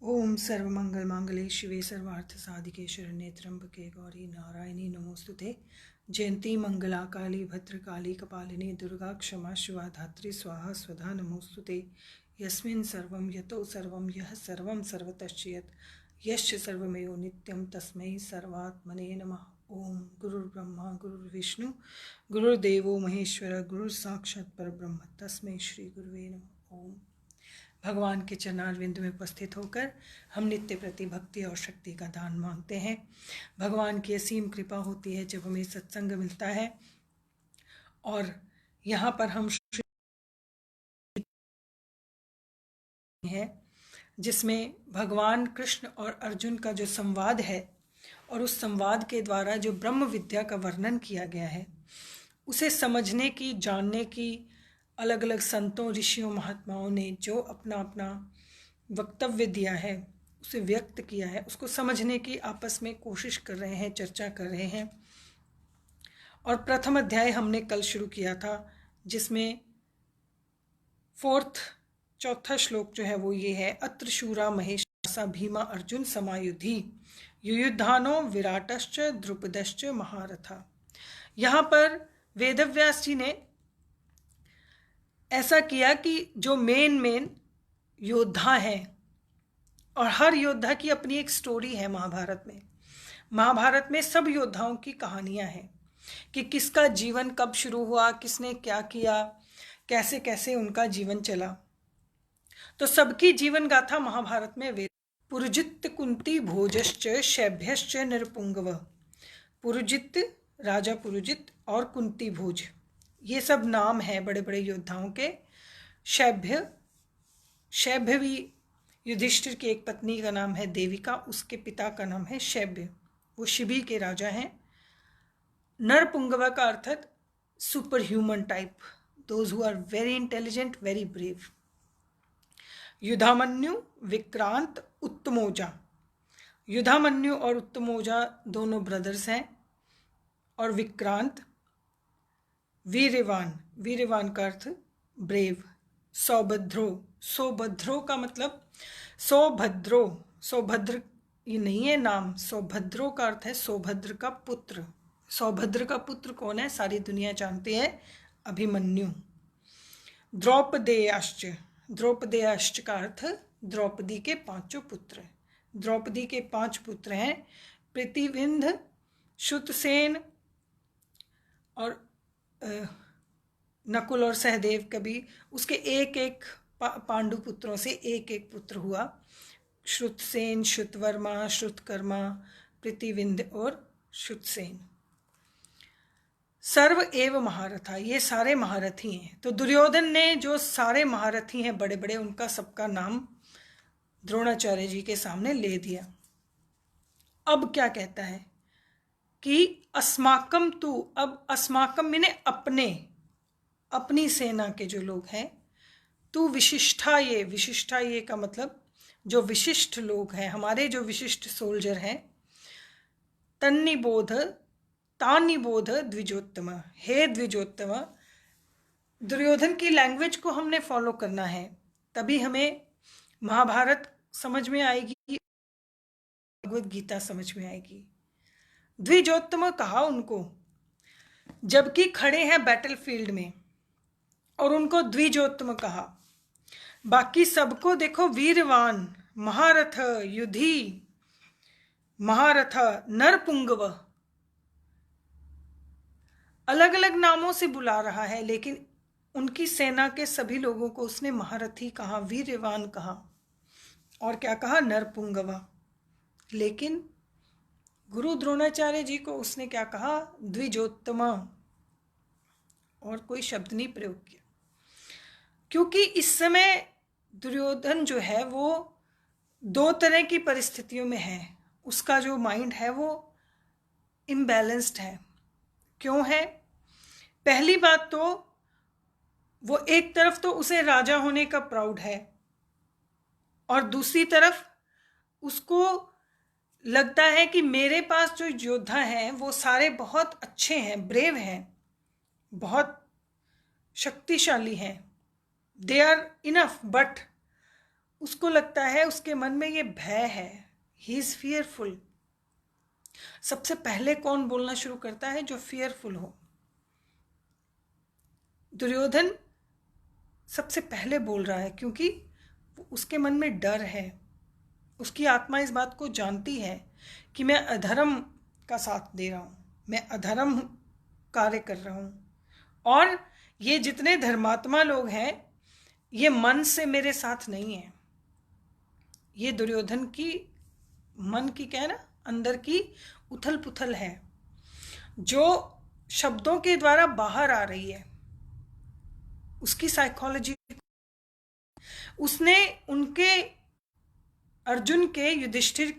ओम सर्वमंगल मांगल्ये शिवे सर्वार्थ साधिके शरण्ये त्र्यंबके गौरी नारायणी नमोस्तुते। जयंती मंगला काली भद्रकाली कपालिनी दुर्गा क्षमा शिवा धात्री स्वाहा स्वधा नमोस्तुते। यस्मिन् सर्वं यतो सर्वं यः सर्वं सर्वतश्च यत् यश्च सर्वमेव नित्यं तस्मै सर्वात्मने नमः। ओम गुरुर्ब्रह्मा गुरुर्विष्णु गुरुर्देवो महेश्वर गुरुर्साक्षात् परब्रह्म तस्मै श्री गुरुवे नमः। ओम। भगवान के चरणारविंद में उपस्थित होकर हम नित्य प्रति भक्ति और शक्ति का दान मांगते हैं। भगवान की असीम कृपा होती है जब हमें सत्संग मिलता है और यहाँ पर हम है जिसमें भगवान कृष्ण और अर्जुन का जो संवाद है और उस संवाद के द्वारा जो ब्रह्म विद्या का वर्णन किया गया है उसे समझने की, जानने की अलग अलग संतों ऋषियों महात्माओं ने जो अपना अपना वक्तव्य दिया है, उसे व्यक्त किया है, उसको समझने की आपस में कोशिश कर रहे हैं, चर्चा कर रहे हैं। और प्रथम अध्याय हमने कल शुरू किया था जिसमें चौथा श्लोक जो है वो ये है, अत्र शूरा महेशासा भीमा अर्जुन समायुधि युयुधानो विराटश्च द्रुपदश्च महारथा। यहाँ पर वेदव्यास जी ने ऐसा किया कि जो मेन योद्धा है, और हर योद्धा की अपनी एक स्टोरी है महाभारत में सब योद्धाओं की कहानियां हैं कि किसका जीवन कब शुरू हुआ, किसने क्या किया, कैसे कैसे उनका जीवन चला। तो सबकी जीवन गाथा महाभारत में वेद। पुरुजित कुंती भोजश्च शैभ्यश्च नरपुंगव। पुरुजित राजा पुरुजित और कुंती भोज, ये सब नाम है बड़े बड़े योद्धाओं के। शैभ्य भी युधिष्ठिर की एक पत्नी का नाम है देविका, उसके पिता का नाम है शैभ्य, वो शिबी के राजा हैं। नरपुंगवा का अर्थ super human type, those who are very intelligent, very brave. Yudhamanyu विक्रांत उत्तमोजा। युधामन्यु और उत्तमोजा दोनों ब्रदर्स हैं। और विक्रांत वीरवान का अर्थ ब्रेव। सौभद्रो का मतलब सौभद्र ये नहीं है नाम, सौभद्रो का अर्थ है सौभद्र का पुत्र। सौभद्र का पुत्र कौन है, सारी दुनिया जानती है, अभिमन्यु। द्रौपदेयाश्च का अर्थ द्रौपदी के पांचों पुत्र। द्रौपदी के 5 पुत्र हैं, प्रतिविंध, श्रुतसेन और नकुल और सहदेव। कभी उसके एक पांडु पुत्रों से एक पुत्र हुआ, श्रुतसेन, श्रुतवर्मा, श्रुतकर्मा, प्रतिविंध और श्रुतसेन। सर्व एव महारथा, ये सारे महारथी हैं। तो दुर्योधन ने जो सारे महारथी हैं बड़े बड़े, उनका सबका नाम द्रोणाचार्य जी के सामने ले दिया। अब क्या कहता है कि अस्माकम तू, अब अस्माकम माने अपनी सेना के जो लोग हैं, तू विशिष्टा ये का मतलब जो विशिष्ट लोग हैं, हमारे जो विशिष्ट सोल्जर हैं, तानिबोध द्विजोत्तम, हे द्विजोत्तम। दुर्योधन की लैंग्वेज को हमने फॉलो करना है, तभी हमें महाभारत समझ में आएगी, भगवद गीता समझ में आएगी। द्विजोत्तम कहा उनको जबकि खड़े हैं बैटलफील्ड में, और उनको द्विजोत्तम कहा। बाकी सबको देखो वीरवान, महारथ, युधि, महारथ, नरपुंगव, अलग अलग नामों से बुला रहा है, लेकिन उनकी सेना के सभी लोगों को उसने महारथी कहा, वीरवान कहा, और क्या कहा, नरपुंगवा। लेकिन गुरु द्रोणाचार्य जी को उसने क्या कहा, द्विजोत्तमा, और कोई शब्द नहीं प्रयोग किया। क्योंकि इस समय दुर्योधन जो है वो 2 तरह की परिस्थितियों में है, उसका जो माइंड है वो इम्बैलेंस्ड है। क्यों है? पहली बात तो वो एक तरफ तो उसे राजा होने का प्राउड है, और दूसरी तरफ उसको लगता है कि मेरे पास जो योद्धा हैं वो सारे बहुत अच्छे हैं, ब्रेव हैं, बहुत शक्तिशाली हैं, दे आर इनफ, बट उसको लगता है, उसके मन में ये भय है, ही इज फियरफुल। सबसे पहले कौन बोलना शुरू करता है? जो फियरफुल हो। दुर्योधन सबसे पहले बोल रहा है क्योंकि उसके मन में डर है। उसकी आत्मा इस बात को जानती है कि मैं अधर्म का साथ दे रहा हूं, मैं अधर्म कार्य कर रहा हूं, और ये जितने धर्मात्मा लोग हैं ये मन से मेरे साथ नहीं है। ये दुर्योधन की मन की, क्या है ना, अंदर की उथल पुथल है जो शब्दों के द्वारा बाहर आ रही है। उसकी साइकोलॉजी, उसने उनके अर्जुन के, युधिष्ठिर